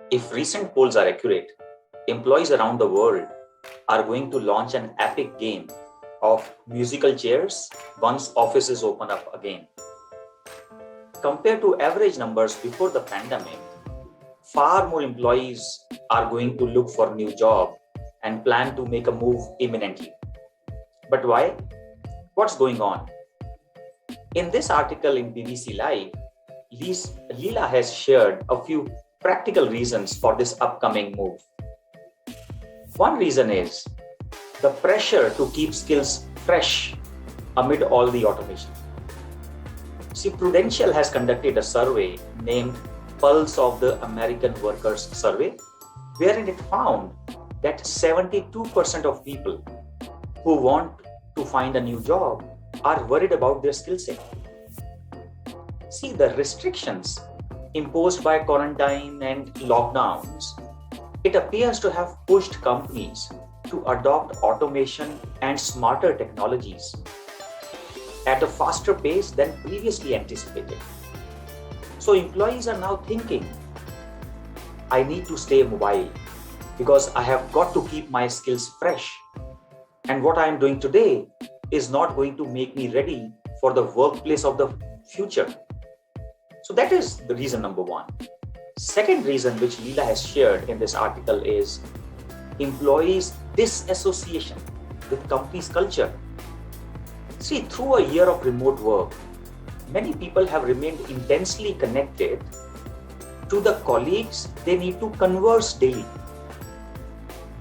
If recent polls are accurate, employees around the world are going to launch an epic game of musical chairs once offices open up again. Compared to average numbers before the pandemic, far more employees are going to look for a new job and plan to make a move imminently. But why? What's going on? In this article in BBC Live, Leela has shared a few practical reasons for this upcoming move. One reason is the pressure to keep skills fresh amid all the automation. See, Prudential has conducted a survey named Pulse of the American Workers Survey, wherein it found that 72% of people who want to find a new job are worried about their skill set. See, the restrictions imposed by quarantine and lockdowns, it appears to have pushed companies to adopt automation and smarter technologies at a faster pace than previously anticipated. So employees are now thinking, I need to stay mobile because I have got to keep my skills fresh. And what I am doing today is not going to make me ready for the workplace of the future. So that is the reason number one. Second reason which Leela has shared in this article is employees' disassociation with company's culture. See, through a year of remote work, many people have remained intensely connected to the colleagues they need to converse daily.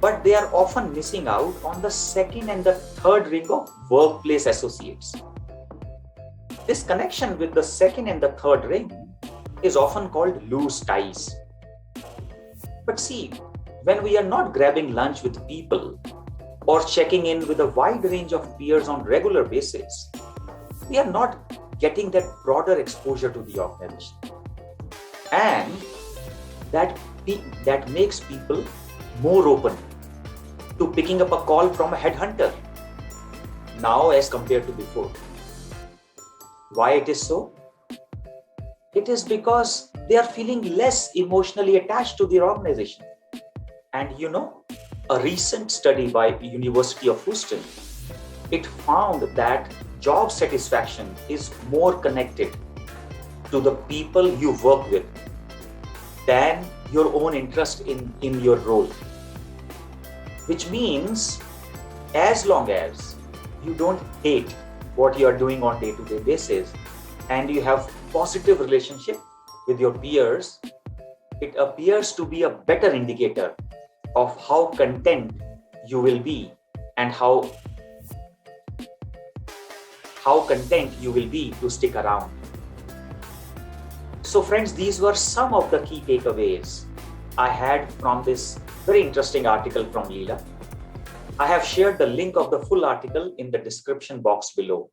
But they are often missing out on the second and the third ring of workplace associates. This connection with the second and the third ring is often called loose ties. But see, when we are not grabbing lunch with people or checking in with a wide range of peers on regular basis, we are not getting that broader exposure to the organization. And that makes people more open to picking up a call from a headhunter now as compared to before. Why it is so? It is because they are feeling less emotionally attached to their organization. And a recent study by University of Houston, it found that job satisfaction is more connected to the people you work with than your own interest in your role. Which means as long as you don't hate what you are doing on day-to-day basis and you have positive relationship with your peers, it appears to be a better indicator of how content you will be and how content you will be to stick around. So friends, these were some of the key takeaways I had from this very interesting article from Leela. I have shared the link of the full article in the description box below.